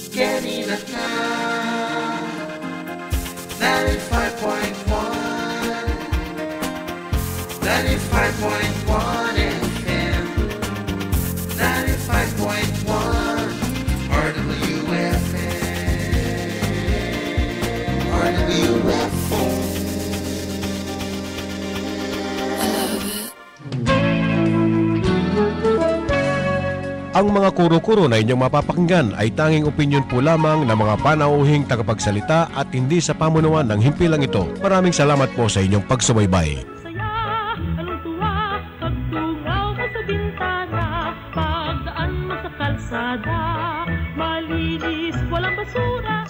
Getting it now. 95.1 FM 95.1 RWFM. Ang mga kuro-kuro na inyong mapapakinggan ay tanging opinyon po lamang ng mga panauhing tagapagsalita at hindi sa pamunuan ng himpilang ito. Maraming salamat po sa inyong pagsubaybay. Saya, kalungtuwa, pagtungaw mo sa bintana, pagdaan mo sa kalsada, malinis, walang basura.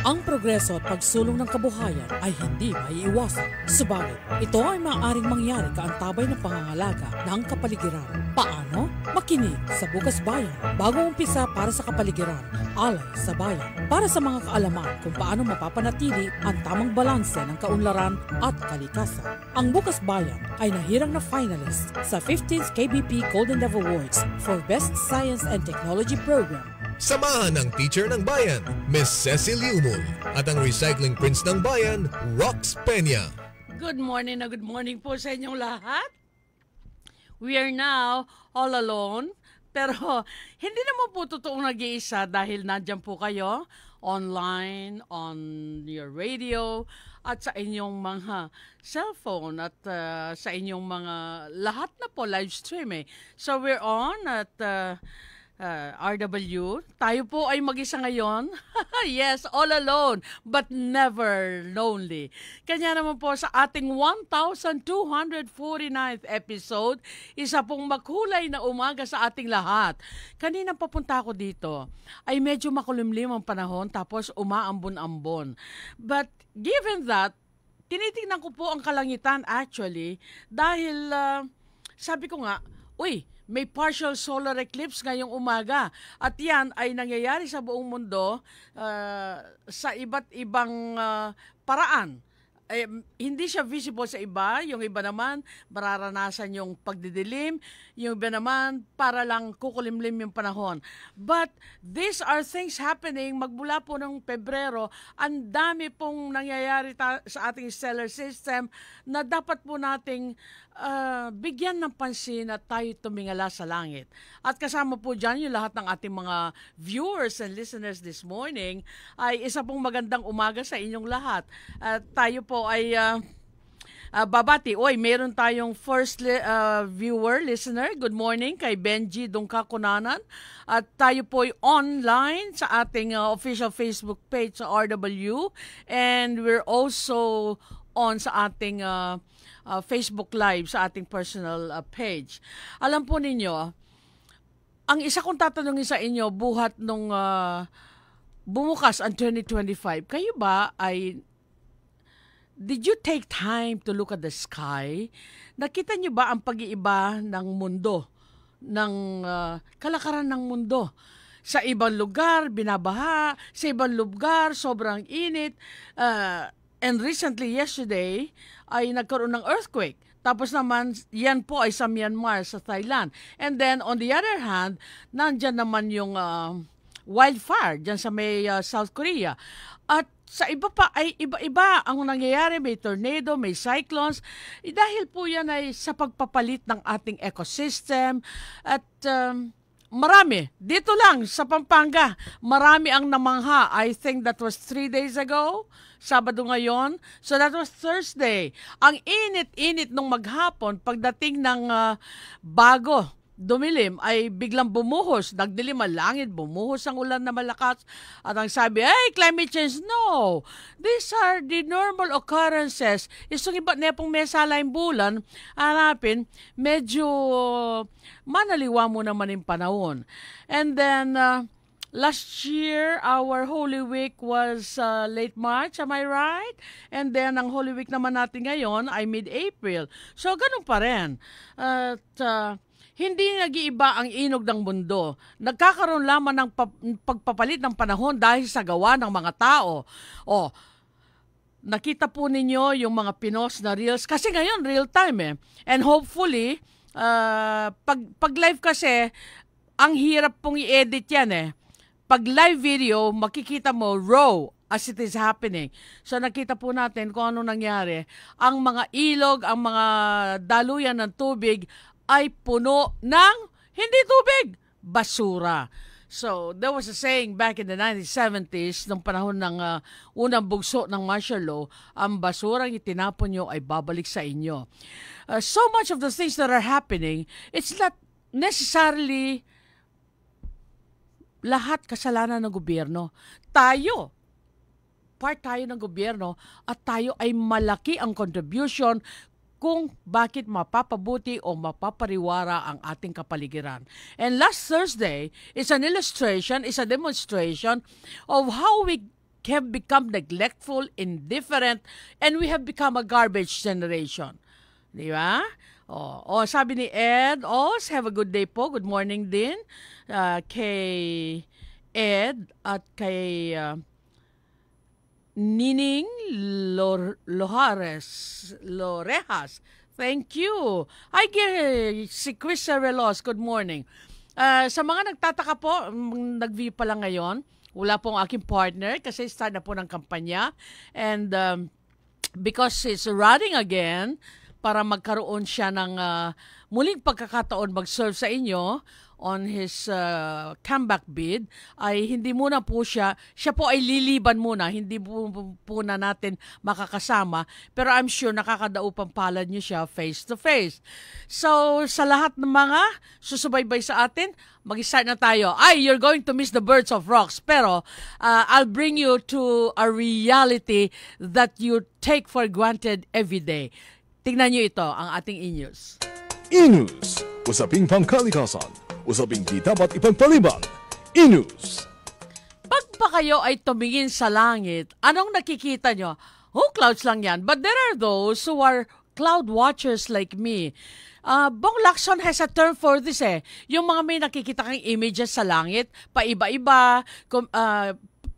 Ang progreso at pagsulong ng kabuhayan ay hindi maiiwasan. Subalit, ito ay maaaring mangyari kaantabay ng pangangalaga ng kapaligiran. Paano? Makinig sa Bukas Bayan. Bagong umpisa para sa kapaligiran, alay sa bayan. Para sa mga kaalaman kung paano mapapanatili ang tamang balanse ng kaunlaran at kalikasan. Ang Bukas Bayan ay nahirang na finalist sa 15th KBP Golden Dove Awards for Best Science and Technology Program. Samahan ng teacher ng bayan, Miss Cecil Umul, at ang recycling prince ng bayan, Rox Peña. Good morning po sa inyong lahat. We are now all alone, pero hindi naman po totoong nag-iisa dahil nandyan po kayo online, on your radio, at sa inyong mga cellphone at sa inyong mga lahat na po live stream eh. So we're on at RW. Tayo po ay mag-isa ngayon. Yes, all alone, but never lonely. Kanya naman po sa ating 1,249th episode, isa pong makulay na umaga sa ating lahat. Kanina papunta ako dito, ay medyo makulimlim ang panahon tapos umaambon-ambon. But given that, tinitingnan ko po ang kalangitan actually dahil sabi ko nga, uy, may partial solar eclipse ngayong umaga at yan ay nangyayari sa buong mundo sa iba't ibang paraan. Hindi siya visible sa iba, yung iba naman mararanasan yung pagdidilim, yung iba naman para lang kukulimlim yung panahon. But these are things happening magmula po ng Pebrero, ang dami pong nangyayari sa ating stellar system na dapat po nating bigyan ng pansin at tayo tumingala sa langit. At kasama po dyan yung lahat ng ating mga viewers and listeners this morning ay isa pong magandang umaga sa inyong lahat. Tayo po ay babati. Oy, meron tayong first viewer, listener. Good morning kay Benji Dungka-Kunanan. At tayo po ay online sa ating official Facebook page sa RW. And we're also on sa ating Facebook Live sa ating personal page. Alam po ninyo, ang isa kong tatanungin sa inyo buhat nung bumukas ang 2025, kayo ba ay did you take time to look at the sky? Nakita niyo ba ang pag-iiba ng mundo, ng kalakaran ng mundo? Sa ibang lugar, binabaha. Sa ibang lugar, sobrang init. And recently, yesterday, ay nagkaroon ng earthquake. Tapos naman, yan po ay sa Myanmar, sa Thailand. And then, on the other hand, nandyan naman yung wildfire dyan sa may South Korea. At sa iba pa ay iba-iba ang nangyayari. May tornado, may cyclones. Dahil po yan ay sa pagpapalit ng ating ecosystem. At marami. Dito lang sa Pampanga, marami ang namangha. I think that was 3 days ago. Sabado ngayon. So that was Thursday. Ang init-init nung maghapon, pagdating ng bago, dumilim, ay biglang bumuhos. Nagdilim ang langit, bumuhos ang ulan na malakas. At ang sabi, hey, climate change, no. These are the normal occurrences. Isang iba na pong may salayang bulan, hanapin, medyo manaliwa mo naman yung panahon. And then, last year, our Holy Week was late March, am I right? And then, ang Holy Week naman natin ngayon ay mid-April. So, ganun pa rin. At hindi nag-iiba ang inog ng mundo. Nagkakaroon lamang ng pagpapalit ng panahon dahil sa gawa ng mga tao. O, nakita po ninyo yung mga pinos na reels. Kasi ngayon, real time eh. And hopefully, pag live kasi, ang hirap pong i-edit yan eh. pag live video, makikita mo raw as it is happening. So nakita po natin kung ano nangyari. Ang mga ilog, ang mga daluyan ng tubig ay puno ng hindi tubig, basura. So, there was a saying back in the 1970s, nung panahon ng unang bugso ng martial law, ang basurang itinapon nyo ay babalik sa inyo. So much of the things that are happening, it's not necessarily lahat kasalanan ng gobyerno. Part tayo ng gobyerno at tayo ay malaki ang contribution kung bakit mapapabuti o mapapariwara ang ating kapaligiran. And last Thursday is an illustration, is a demonstration of how we have become neglectful, indifferent, and we have become a garbage generation. Di ba? Sabi ni Ed, have a good day po. Good morning din kay Ed at kay Nining Lorejas. Thank you. Hi, si Chris Relos. Good morning. Sa mga nagtataka po, nag-view pa lang ngayon, wala pong aking partner kasi start na po ng kampanya. And because it's running again, para magkaroon siya ng muling pagkakataon mag-serve sa inyo on his comeback bid, ay hindi muna po siya po ay liliban muna, hindi po na natin makakasama, pero I'm sure nakakadaupang palad niyo siya face to face. So, sa lahat ng mga susubaybay sa atin, mag-start na tayo. You're going to miss the birds of rocks, pero I'll bring you to a reality that you take for granted every day. Tingnan niyo ito, ang ating e-news. E-News, usaping pangkalikasan, usaping di dapat ipagpaliban. E-News. Pag pa kayo ay tumingin sa langit, anong nakikita nyo? Clouds lang yan. But there are those who are cloud watchers like me. Bong Lacson has a term for this Yung mga may nakikita kang images sa langit, paiba-iba,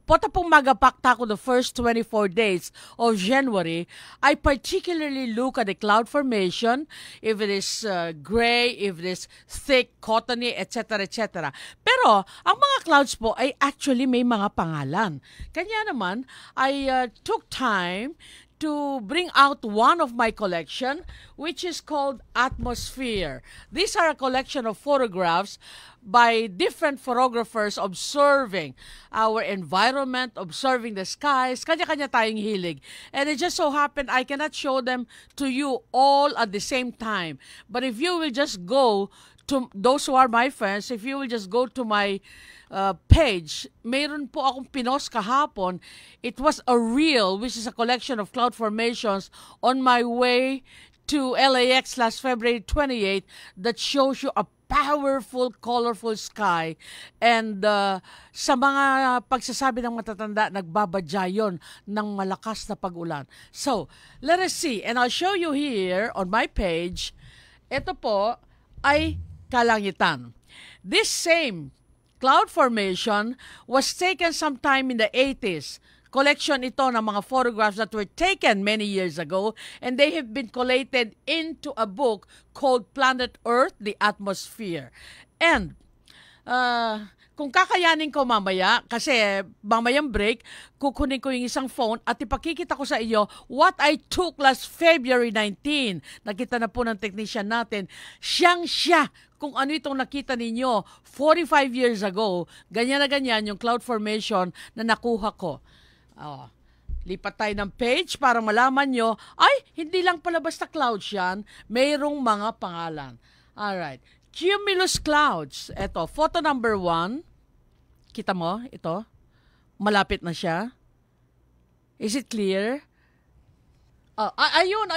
pota pong magapakta ko the first 24 days of January, I particularly look at the cloud formation, if it is gray, if it is thick, cottony, etc., etc. Pero, ang mga clouds po ay actually may mga pangalan. Kanya naman, I took time to bring out one of my collection, which is called Atmosphere. These are a collection of photographs by different photographers observing our environment, observing the skies. Kanya-kanya tayong hilig. And it just so happened I cannot show them to you all at the same time. But if you will just go to those who are my friends, if you will just go to my page, mayroon po akong pinost kahapon. It was a reel, which is a collection of cloud formations on my way to LAX last February 28 that shows you a powerful, colorful sky. And sa mga pagsasabi ng matatanda, nagbabadya yun ng malakas na pag-ulan. So, let us see. And I'll show you here on my page. Ito po ay kalangitan. This same cloud formation was taken sometime in the 80s. Collection ito ng mga photographs that were taken many years ago, and they have been collated into a book called Planet Earth, the Atmosphere. And kung kakayanin ko mamaya, kasi mamayang break, kukunin ko yung isang phone at ipakikita ko sa iyo what I took last February 19. Nakita na po ng technician natin. Siyang-siya kung ano itong nakita ninyo 45 years ago. Ganyan na ganyan yung cloud formation na nakuha ko. Lipat tayo ng page para malaman nyo, hindi lang pala basta clouds yan, mayroong mga pangalan. Alright. Cumulus clouds. Ito, photo number 1. Kita mo? Ito. Malapit na siya. Is it clear? Ayun.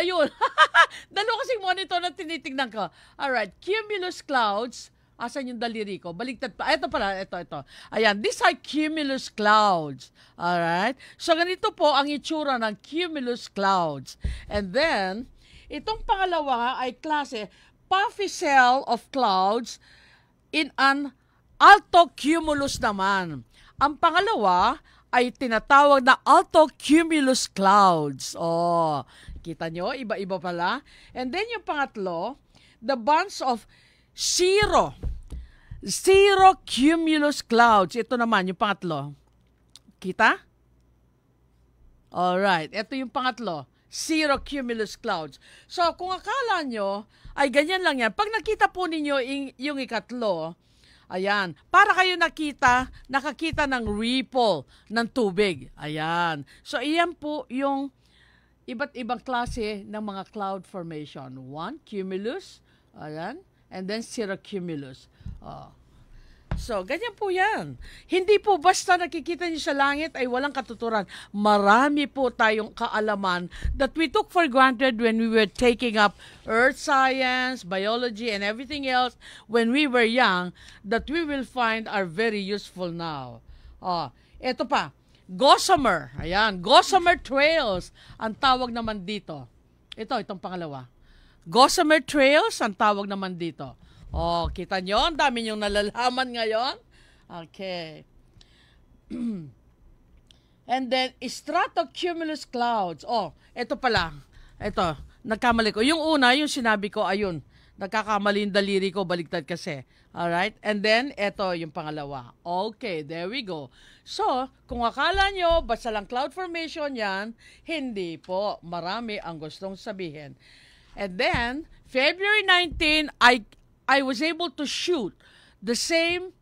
Dalawa kasing monitor na tinitignan ko. Alright. Cumulus clouds. Asan yung daliri ko? Baligtad pa. Ito pala. Ito. Ayan. These are cumulus clouds. Alright. So, ganito po ang itsura ng cumulus clouds. And then, itong pangalawa ay klase puffy cell of clouds in an altocumulus naman. Ang pangalawa ay tinatawag na altocumulus clouds. Kita nyo? Iba-iba pala. And then yung pangatlo, the bands of cirro. Cirrocumulus clouds. Ito naman, yung pangatlo. Kita? Alright, ito yung pangatlo. Cirrocumulus clouds. So, kung akala nyo, ay ganyan lang yan. Pag nakita po ninyo yung ikatlo, ayan, para kayo nakakita ng ripple ng tubig. Ayan. So, iyan po yung iba't ibang klase ng mga cloud formation. One, cumulus, ayan, and then cirrocumulus. So, ganyan po yan. Hindi po basta nakikita niyo sa langit ay walang katuturan. Marami po tayong kaalaman that we took for granted when we were taking up earth science, biology, and everything else when we were young that we will find are very useful now. Ito pa, gossamer. Ayan, gossamer trails ang tawag naman dito. Itong pangalawa. Gossamer trails ang tawag naman dito. Kita nyo? Ang dami nyong nalalaman ngayon. Okay. And then, stratocumulus clouds. Ito pala. Ito, nagkamali ko. Yung una, yung sinabi ko, ayun. Nagkakamali yung daliri ko, baligtad kasi. Alright? And then, ito yung pangalawa. Okay, there we go. So, kung akala nyo, basta lang cloud formation yan, hindi po. Marami ang gustong sabihin. And then, February 19, I was able to shoot the same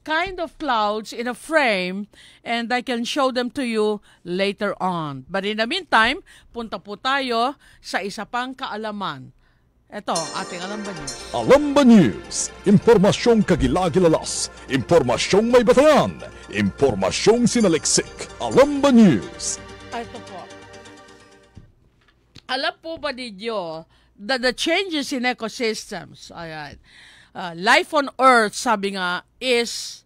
kind of clouds in a frame and I can show them to you later on. But in the meantime, punta po tayo sa isa pang kaalaman. Ito, ating Alamba News. Alamba News. Impormasyong kagilagilalas. Impormasyong may batayan. Impormasyong sinaliksik. Alamba News. Ito po. Alam po ba ninyo that the changes in ecosystems, life on Earth, sabi nga, is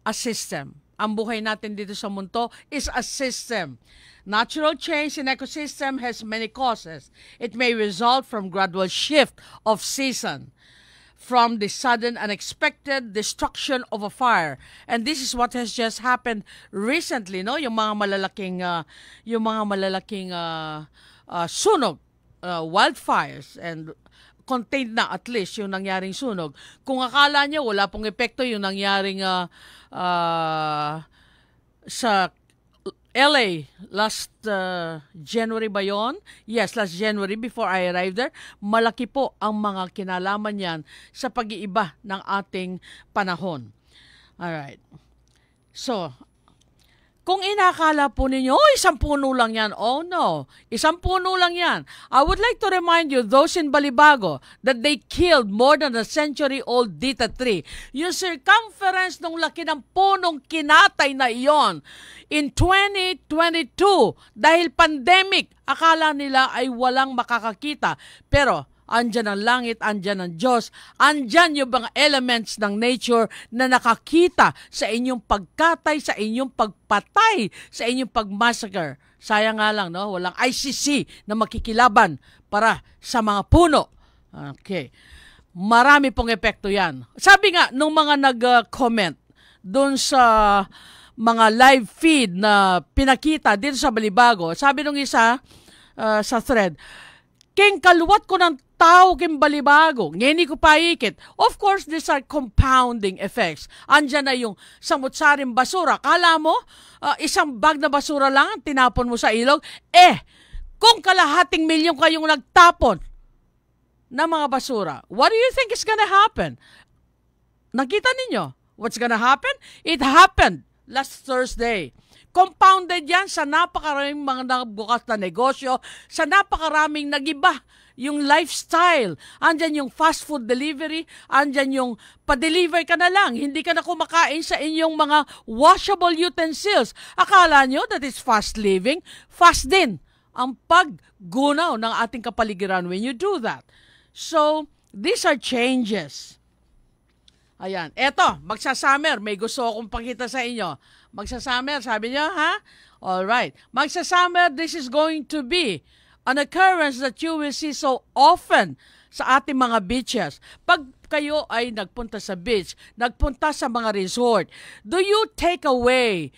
a system. Ang buhay natin dito sa mundo is a system. Natural change in ecosystem has many causes. It may result from gradual shift of season, from the sudden unexpected destruction of a fire. And this is what has just happened recently, no? Yung mga malalaking sunog, wildfires, and contained na at least yung nangyaring sunog. Kung akala niyo wala pong epekto yung nangyaring sa LA last January ba yun? Yes, last January before I arrived there. Malaki po ang mga kinalaman yan sa pag-iiba ng ating panahon. Alright. So, kung inakala po ninyo, isang puno lang yan. Oh no, isang puno lang yan. I would like to remind you, those in Balibago, that they killed more than a century-old dita tree. Yung circumference ng laki ng punong kinatay na iyon in 2022, dahil pandemic, akala nila ay walang makakakita. Pero, andyan ang langit, andyan ang Diyos, andyan yung mga elements ng nature na nakakita sa inyong pagkatay, sa inyong pagpatay, sa inyong pagmassacre. Sayang nga lang, no? Walang ICC na makikilaban para sa mga puno. Okay. Marami pong epekto yan. Sabi nga, nung mga nag-comment doon sa mga live feed na pinakita dito sa Balibago, sabi nung isa sa thread, King kaluwat ko ng tao king Balibago, ngeni ko paikit. Of course, these are compounding effects. Andyan na yung samut-saring basura. Kala mo, isang bag na basura lang tinapon mo sa ilog? Kung kalahating milyon kayong nagtapon na mga basura, what do you think is gonna happen? Nakita ninyo? What's gonna happen? It happened last Thursday. Compounded yan sa napakaraming mga nagbukas na negosyo, sa napakaraming nagiba yung lifestyle. Andyan yung fast food delivery, andyan yung pa-deliver ka na lang, hindi ka na kumakain sa inyong mga washable utensils. Akala nyo that is fast living? Fast din ang paggunaw ng ating kapaligiran when you do that. So, these are changes. Ayan. Eto, magsa-summer. May gusto akong pakita sa inyo. Magsa-summer, sabi niyo, ha? Alright. Magsa-summer, this is going to be an occurrence that you will see so often sa ating mga beaches. Pag kayo ay nagpunta sa beach, nagpunta sa mga resort, do you take away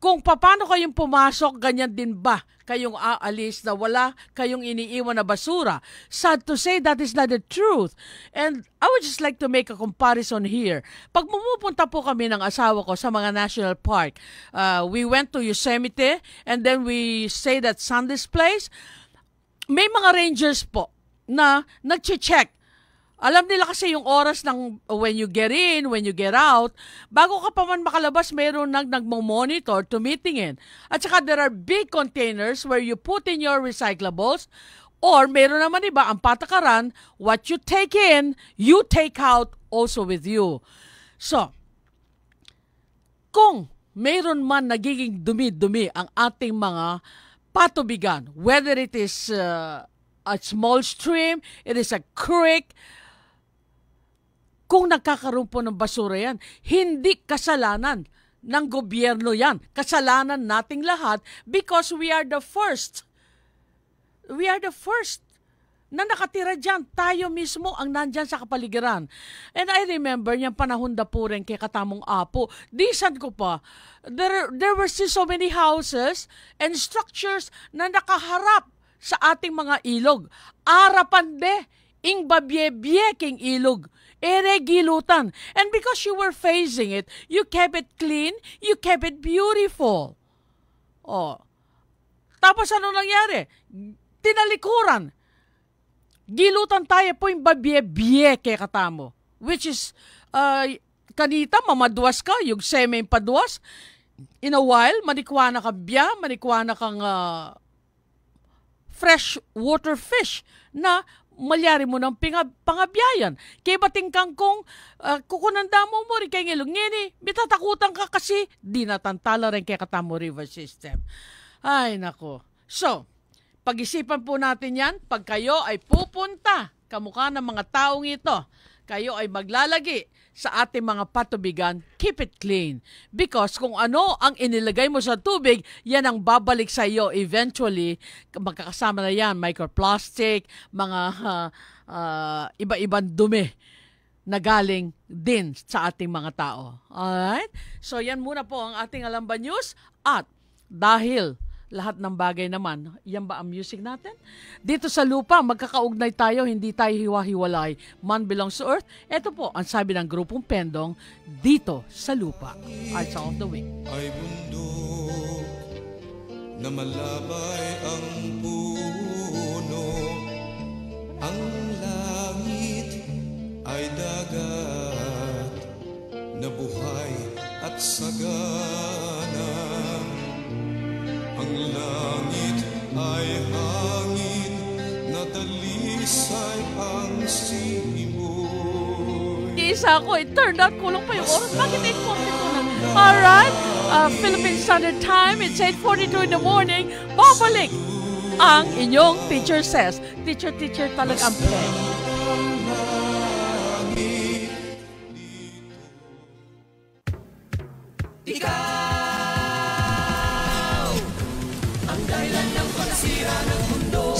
Kung paano kayong pumasok, ganyan din ba kayong aalis na wala kayong iniiwan na basura? Sad to say, that is not the truth. And I would just like to make a comparison here. Pag pumupunta po kami ng asawa ko sa mga national park, we went to Yosemite and then we stayed at Sunday's Place. May mga rangers po na nag-check. Alam nila kasi yung oras ng when you get in, when you get out. Bago ka pa man makalabas, mayroon nagmo-monitor, tumitingin. At saka there are big containers where you put in your recyclables. Or mayroon naman iba, ang patakaran, what you take in, you take out also with you. So, kung mayroon man nagiging dumi-dumi ang ating mga patubigan, whether it is a small stream, it is a creek, kung nagkakaroon po ng basura yan, hindi kasalanan ng gobyerno yan. Kasalanan nating lahat because we are the first. We are the first na nakatira dyan. Tayo mismo ang nandyan sa kapaligiran. And I remember yung panahon da po rin kay Katamong Apo. Disan ko pa, there were still so many houses and structures na nakaharap sa ating mga ilog. Arapan de, ing babye-bye king ilog. Gilutan. And because you were facing it, you kept it clean, you kept it beautiful. Oh. Tapos ano nangyari? Tinalikuran. Gilutan tayo po yung babye-bye kay Katamo. Which is, kanita, mamadwas ka, yung seme yung padwas. In a while, manikwana ka biya, manikwana kang fresh water fish na malyari mo ng pangabyayan. Kaya bating kang kung kukunanda mo rin kay ngilong ngini, bitatakutan ka kasi di natantala rin kay Katamo River System. Ay, nako. So, pag-isipan po natin yan, pag kayo ay pupunta, kamukha ng mga taong ito, kayo ay maglalagi sa ating mga patubigan, keep it clean. Because kung ano ang inilagay mo sa tubig, yan ang babalik sa iyo eventually. Magkakasama na yan, microplastic, mga iba-ibang dumi na galing din sa ating mga tao. Alright? So yan muna po ang ating Alamba News. At dahil lahat ng bagay naman, yan ba ang music natin? Dito sa lupa, magkakaugnay tayo, hindi tayo hiwa-hiwalay. Man belongs to earth. Ito po ang sabi ng grupong Pendong, dito sa lupa. Arts of the Week. Ay bundok na malabay ang puno, ang langit ay dagat na buhay at sagana. Ang langit ay hangin na dalisay ang simoy. Isa ako, it turned out kulang pa yung oras. Bakit 8:42 na? Alright, Philippine Standard Time, it's 8:42 in the morning. Babalik ang inyong Teacher Says. Teacher talaga ang play.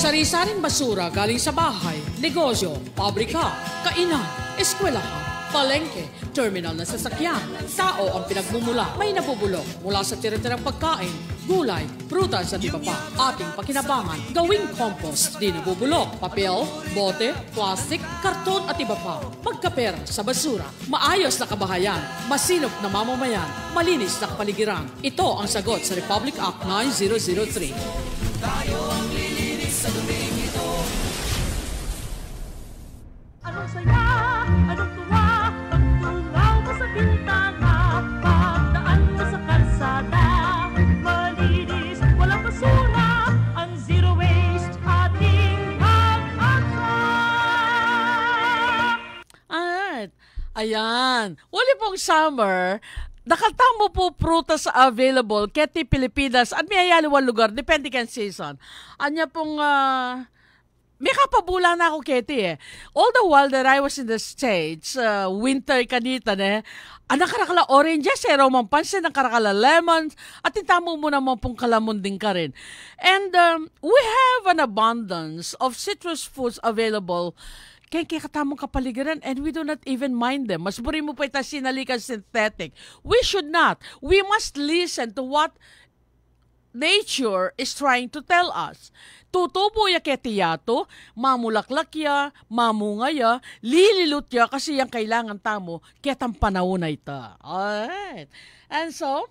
Sari-saring basura galing sa bahay, negosyo, pabrika, kainan, eskwelahan, palengke, terminal na sasakyan. Tao ang pinagmumula, may nabubulok mula sa tira-tirang pagkain, gulay, prutas at iba pa. Ating pakinabangan, gawing compost, di nabubulok, papel, bote, plastic, karton at iba pa. Pagkapera sa basura, maayos na kabahayan, masinop na mamamayan, malinis na kapaligiran. Ito ang sagot sa Republic Act 9003. Tayo ang lilinis sa luming ito. Anong saya, anong tuwa, pagtungaw mo sa bintana, pagdaan mo sa kalsada, malinis, walang basura, ang zero waste ating pag-asa. Alright. Ayan. Wali pong summer, nakatamo po prutas available keti Pilipinas at may ayaliwang lugar, depende kan season. Anya pong, may kapabula na ako keti eh. All the while that I was in the States, winter kanita ne, ang nakarakala oranges, romang pansin, nakarakala lemons, at itamo mo naman pong kalamunding ka rin. And we have an abundance of citrus foods available kaya katamong kapaligiran and we do not even mind them. Mas buri mo pa ita sinalikan synthetic. We should not. We must listen to what nature is trying to tell us. Tutubo ya ketiyato, mamulaklak ya, mamunga ya, lililut ya kasi yung kailangan tamo, kaya tang panahon na ita. Alright. And so,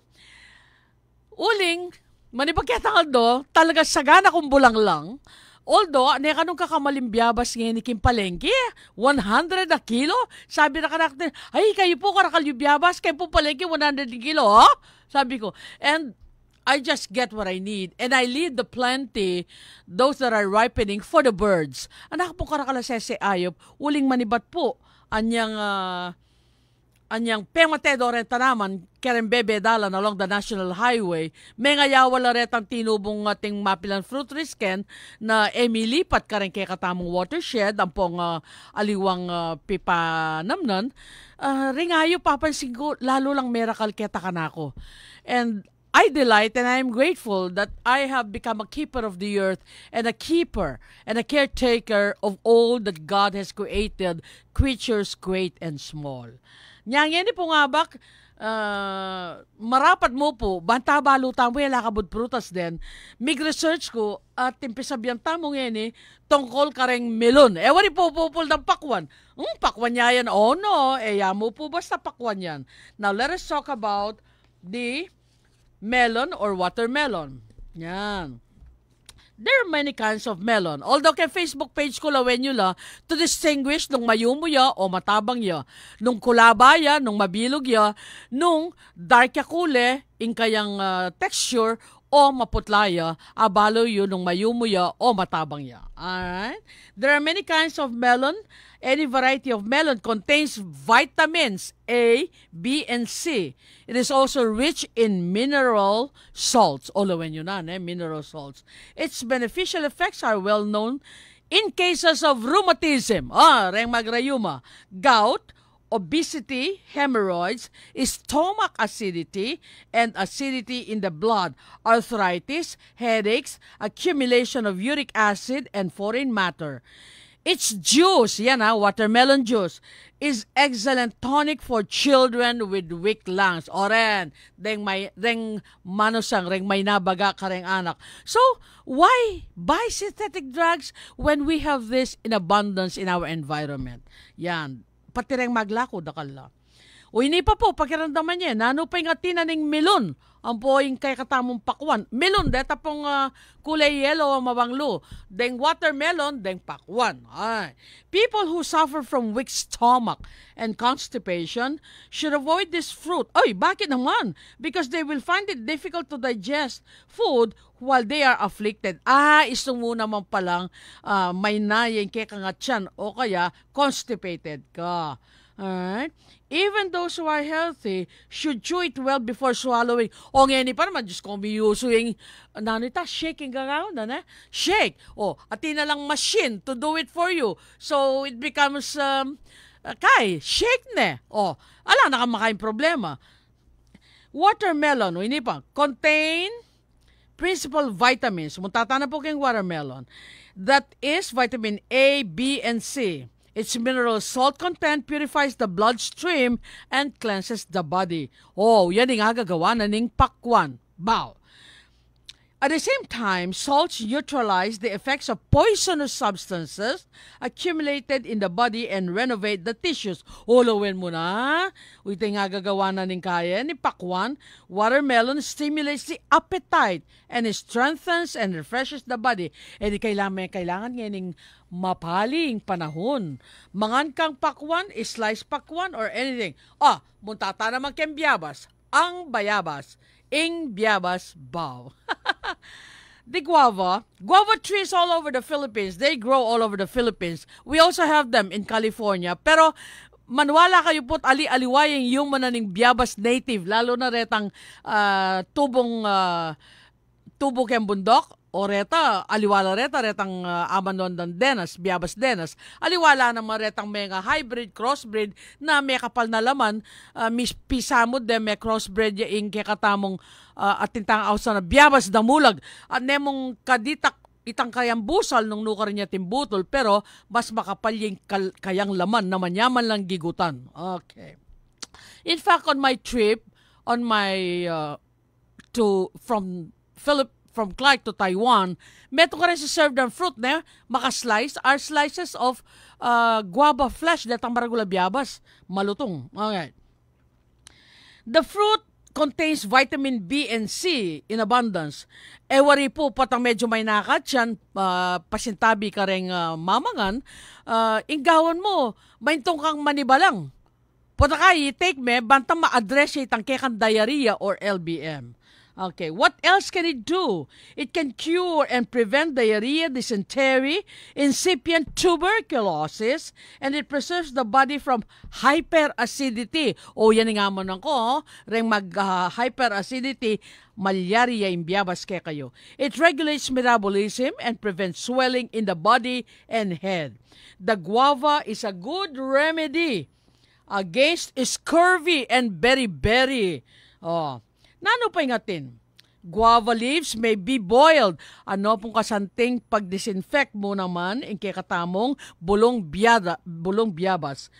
uling, manipagketang do, talaga sagana kong bulang lang. Although, kanong kakamalimbyabas ngayon ni Kim Palengke, 100 a kilo? Sabi na karakter, ay, kayo po karakalimbyabas, kayo po Palengke, 100 a kilo, ha? Sabi ko, and I just get what I need. And I leave the plenty, those that are ripening, for the birds. Anak po karakalasese ayop, uling manibat po, anyang pematedo reta naman, keren bebe dalan along the National Highway, may ngayawala retang tinubong ating mapilan fruit risken na emilipat karen kay katamong watershed, ang pong aliwang pipa namnan, ringayo papansin ko, lalo lang miracle keta kanako. And I delight and I am grateful that I have become a keeper of the earth and a keeper and a caretaker of all that God has created, creatures great and small. Nyang po nga bak, marapat mo po, banta balutan mo yung lakabod prutas din, mig-research ko at impisabyan tamong yan tungkol kareng melon. Ewan po pupul ng pakwan. Pakwan niya yan. Oh no, mo po basta pakwan yan. Now let us talk about the melon or watermelon. Yan. There are many kinds of melon. Although kay Facebook page ko lawen nyo la to distinguish nung mayumo ya o matabang ya, nung kulaba ya, nung mabilog ya, nung dark ya kule, in kayang texture, o maputla ya, abalo yun nung mayumo ya o matabang ya. Alright? There are many kinds of melon. Any variety of melon contains vitamins A, B, and C. It is also rich in mineral salts. Olawen yun na, mineral salts. Its beneficial effects are well known in cases of rheumatism, reng magrayuma, gout, obesity, hemorrhoids, stomach acidity, and acidity in the blood, arthritis, headaches, accumulation of uric acid, and foreign matter. Its juice, watermelon juice, is excellent tonic for children with weak lungs. Oren, reng manusang, reng may nabaga kareng anak. So, why buy synthetic drugs when we have this in abundance in our environment? Yan, pati reng maglako dakala. O ini pa po, pakiramdaman niya, nano pa yung atinaning melon, ang po yung kay katamong pakwan. Melon, deta pong kulay yellow ang mabanglo. Deng watermelon, deng pakwan. Ay. People who suffer from weak stomach and constipation should avoid this fruit. Ay, bakit naman? Because they will find it difficult to digest food while they are afflicted. Isang muna man palang may nayang kaya nga tiyan o kaya constipated ka. Alright? Even those who are healthy should chew it well before swallowing. O ngayon pa naman, Diyos ko, biyuso yung, shaking around, shake. Atin na lang machine to do it for you. So, it becomes, shake na. Ala, nakamakain problema. Watermelon, hindi pa, contain principal vitamins. Muntata na po kayong watermelon. That is vitamin A, B, and C. Its mineral salt content purifies the bloodstream and cleanses the body. Yan ang agagawa na ning pakwan. Bow. At the same time, salts neutralize the effects of poisonous substances accumulated in the body and renovate the tissues. Ulawin mo na. Ito nga gagawa na ning kaya ni pakwan. Watermelon stimulates the appetite and strengthens and refreshes the body. Di kailangan ngayon mapaling panahon. Mangan kang pakwan, slice pakwan, or anything. Muntata naman kem biyabas. Ang bayabas. Ing biyabas baw. The guava trees all over the Philippines. They grow all over the Philippines. We also have them in California. Pero manwala kayo po't ali-aliwayang yung mananing biyabas native, lalo na retang tubo kem bundok, o reta, aliwala retang amanon dan denas, biyabas denas. Aliwala naman retang mga hybrid, crossbreed na may kapal na laman, pisamod de may crossbreed yung kekatamong atintang awsa na biyabas damulag. At nemong kaditak itangkayang busal nung nukar niya timbutol, pero mas makapal yung kayang laman na manyaman lang gigutan. Okay. In fact, on my trip, on my from Clark to Taiwan, meto ka rin si served ang fruit na maka-slice are slices of guava flesh datang maragula biyabas, malutong. Okay. The fruit contains vitamin B and C in abundance. Wari po patang medyo may nakat yan, pasintabi ka rin mamangan, inggawan mo, maintong kang manibalang. Putakay, take me, bantang ma-address itang kekan diarrhea or LBM. Okay, what else can it do? It can cure and prevent diarrhea, dysentery, incipient tuberculosis, and it preserves the body from hyperacidity. O yan nga mo nang ko, ring hyperacidity, malaria yung biyabas ke kayo. It regulates metabolism and prevents swelling in the body and head. The guava is a good remedy against scurvy and beriberi. Oh. Nano pa ingatin? Guava leaves may be boiled. Ano pong kasanting pag-disinfect mo naman in kakatamong bulong biyabas.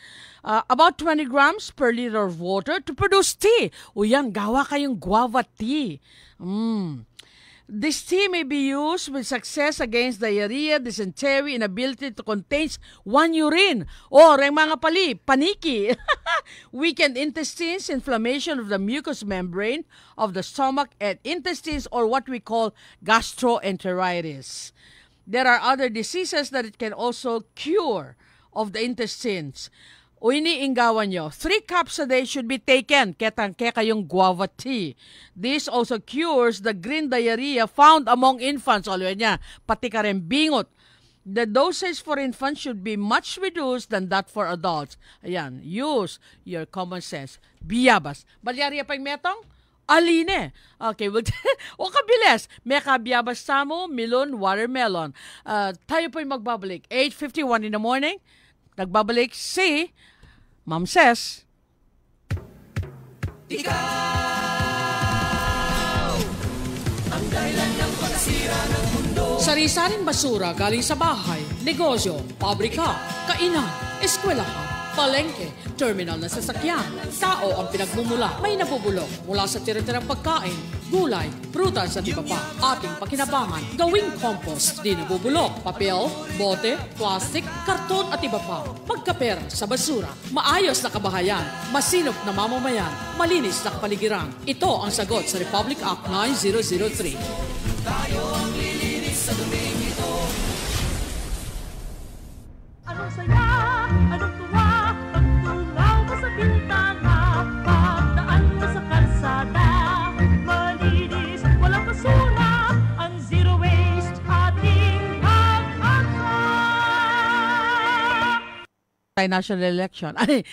About 20 grams per liter of water to produce tea. O yan, gawa kayong guava tea. This tea may be used with success against diarrhea, dysentery, inability to contain one urine. O, reng mga pali, paniki. Weakened intestines, inflammation of the mucous membrane of the stomach and intestines, or what we call gastroenteritis. There are other diseases that it can also cure of the intestines. O iniinggawan nyo, 3 cups a day should be taken, ketangke kayong guava tea. This also cures the green diarrhea found among infants. Alway niya, pati ka rin bingot. The dosage for infants should be much reduced than that for adults. Ayan, use your common sense. Biyabas. Balyariya pa yung metong? Aline. Okay, well, o kabilis. May kabiyabas samo, melon, watermelon. Tayo po yung magbabalik. 8:51 in the morning. Nagbabalik si Ma'am Ses. Ikaw ang dahilan ng pagsira ng mundo. Sari-saring basura galing sa bahay, negosyo, pabrika, kainan, eskwelahan, palengke, terminal ng sasakyan. Tao ang pinagmumula, may nabubulok mula sa tira-tirang pagkain, gulay, prutas at iba pa. Ating pakinabangan, gawing compost, di nabubulok, papel, bote, plastic, karton at iba pa. Magkapera sa basura, maayos na kabahayan, masinop na mamamayan, malinis na kapaligiran. Ito ang sagot sa Republic Act 9003. Tayo ang lilinis sa duming ito. Anong saya, anong tuwa, pagtungaw mo sa bintana, pagdaan mo sa kalsada, malinis, walang basura, ang zero waste ating pag-asa. National election. Ay,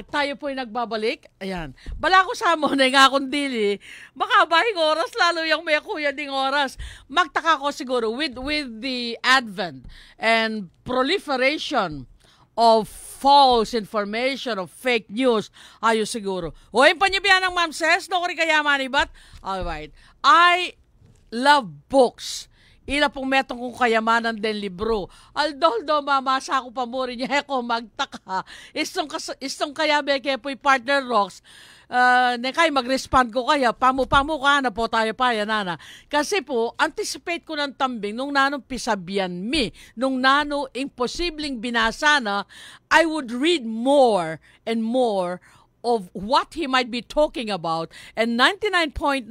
tayo po yung nagbabalik. Ayan. Bala ko sa mo na nga akong dili. Makabahing oras, lalo yung may kuya ding oras. Magtaka ko siguro with the advent and proliferation of false information, of fake news, ayo siguro. Hoy, panyabihan ng Ma'am Ses, no ko rin kayaman ibat? Alright. I love books. Ila pong metong kong kayamanan den libro. Aldoldo mamasa ko pa mo rin niya ko magtaka. Istong kaya beke po'y partner rocks. Nekay mag-respond ko kaya pamu ka na po tayo pa yan nana. Kasi po anticipate ko ng tambing nung nanong pisabian mi. Nung nano imposibleng binasa na I would read more and more of what he might be talking about, and 99.9%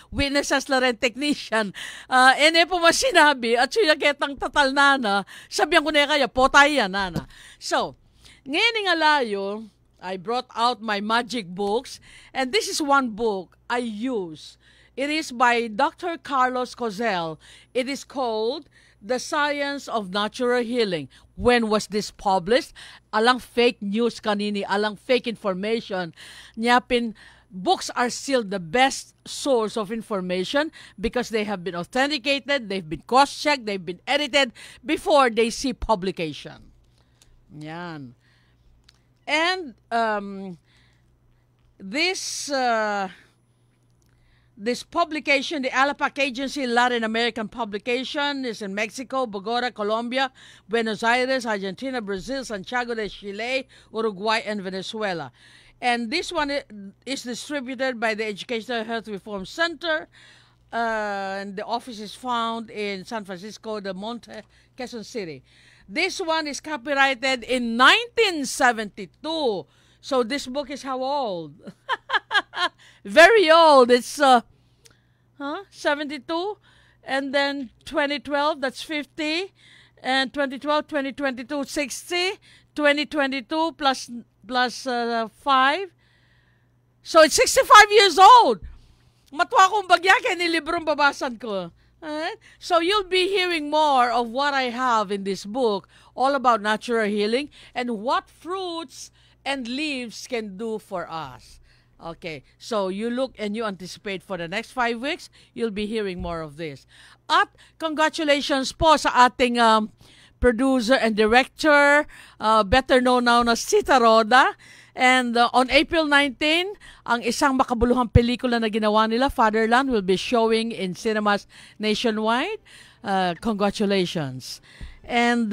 witnesses la rin technician, ene po mas sinabi, at siya ketang tatal nana, sabihan ko na kaya, po tayo yan, nana. So, ngayon nga layo, I brought out my magic books, and this is one book I use. It is by Dr. Carlos Cozel. It is called The Science of Natural Healing. When was this published? Alang fake news kanini, alang fake information. Nyapin, books are still the best source of information because they have been authenticated, they've been cross-checked, they've been edited before they see publication. Yan. And this This publication, the Alapac Agency Latin American publication, is in Mexico, Bogota, Colombia, Buenos Aires, Argentina, Brazil, Santiago de Chile, Uruguay, and Venezuela. And this one is distributed by the Educational Health Reform Center, and the office is found in San Francisco del Monte, Quezon City. This one is copyrighted in 1972. So this book is how old? Very old. It's 72, and then 2012, that's 50, and 2012, 2022, 60, 2022 plus 5. So it's 65 years old. Matwa kong bagya kaya nilibrong babasan ko. So you'll be hearing more of what I have in this book, all about natural healing and what fruits and leaves can do for us. Okay, so you look and you anticipate for the next 5 weeks, you'll be hearing more of this. At congratulations po sa ating producer and director, better known now na Sita Roda. And on April 19, ang isang makabuluhang pelikula na ginawa nila, Fatherland, will be showing in cinemas nationwide. Congratulations. And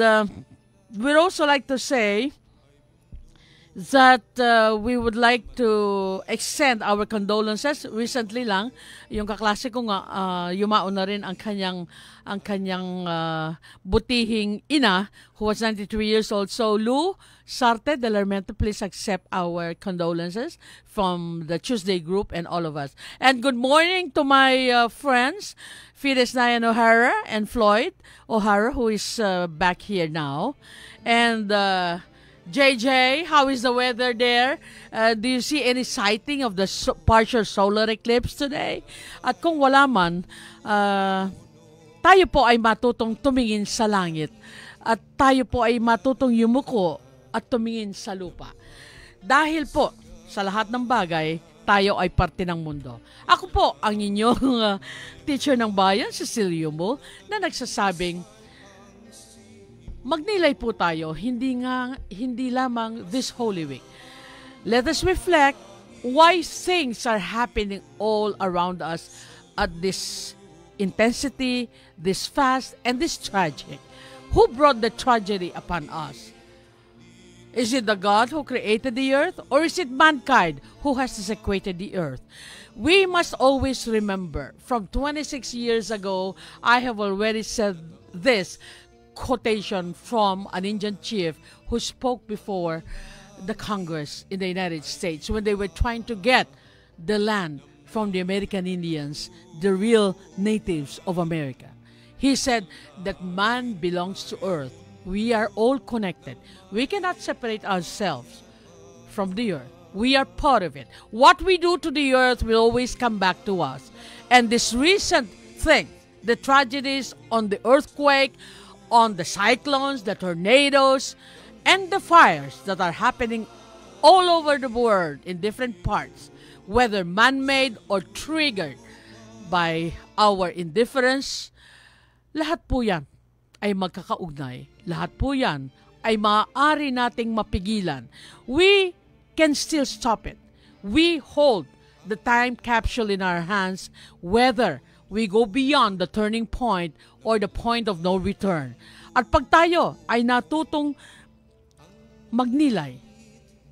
we'd also like to say that we would like to extend our condolences. Recently lang, yung kaklase ko nga, yumaon na rin ang kanyang butihing ina, who was 93 years old. So Lou Sarte de Larmento, please accept our condolences from the Tuesday group and all of us. And good morning to my friends, Fides Nayan O'Hara and Floyd O'Hara, who is back here now. And JJ, how is the weather there? Do you see any sighting of the partial solar eclipse today? At kung wala man, tayo po ay matutong tumingin sa langit. At tayo po ay matutong yumuko at tumingin sa lupa. Dahil po, sa lahat ng bagay, tayo ay parte ng mundo. Ako po, ang inyong teacher ng bayan, Cecilia Mo, na nagsasabing, magnilay po tayo, hindi lamang this Holy Week. Let us reflect why things are happening all around us at this intensity, this fast, and this tragic. Who brought the tragedy upon us? Is it the God who created the earth, or is it mankind who has desecrated the earth? We must always remember, from 26 years ago, I have already said this quotation from an Indian chief who spoke before the Congress in the United States when they were trying to get the land from the American Indians, the real natives of America. He said that man belongs to earth. We are all connected. We cannot separate ourselves from the earth. We are part of it. What we do to the earth will always come back to us. And this recent thing, the tragedies on the earthquake, on the cyclones, the tornadoes, and the fires that are happening all over the world in different parts, whether man-made or triggered by our indifference, lahat po yan ay magkakaugnay. Lahat po yan ay maaari nating mapigilan. We can still stop it. We hold the time capsule in our hands, whether we go beyond the turning point or the point of no return. At pag tayo ay natutong magnilay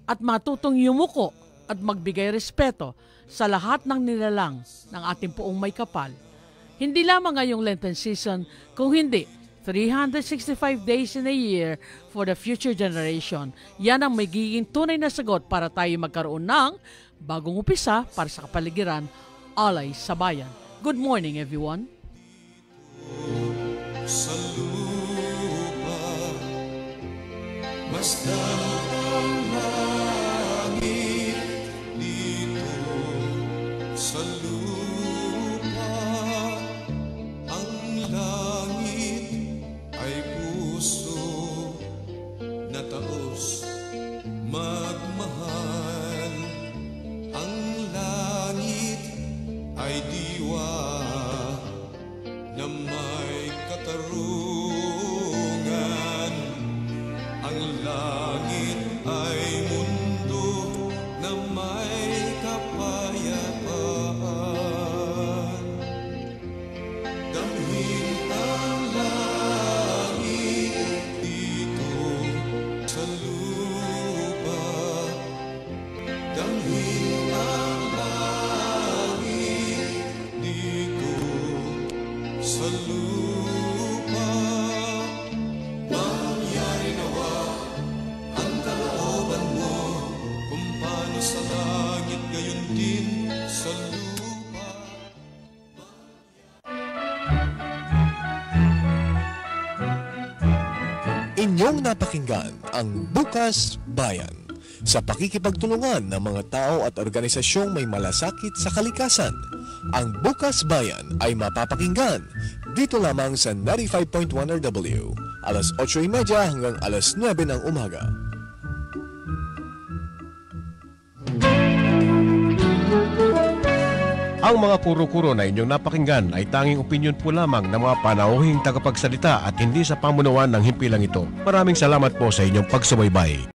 at matutong yumuko at magbigay respeto sa lahat ng nilalang ng ating poong may kapal, hindi lamang ngayong Lenten season, kung hindi 365 days in a year for the future generation. Yan ang magiging tunay na sagot para tayo magkaroon ng bagong umpisa para sa kapaligiran, alay sa bayan. Good morning, everyone. Sa lupa, masdan ang langit dito. Sa lupa, ang langit ay puso na taos magmahal. Ang langit ay diwa na may katarungan. Ang langit sa lupa. Mangyari nawa ang kalooban mo, kung paano sa langit gayon din sa lupa. Inyong napakinggan ang Bukas Bayan sa pakikipagtulungan ng mga tao at organisasyong may malasakit sa kalikasan. Ang Bukas Bayan ay mapapakinggan dito lamang sa 95.1 RW, alas 8:30 hanggang alas 9 ng umaga. Ang mga kuro-kuro na inyong napakinggan ay tanging opinyon po lamang ng mga panauhing tagapagsalita at hindi sa pamunuan ng himpilang ito. Maraming salamat po sa inyong pagsubaybay.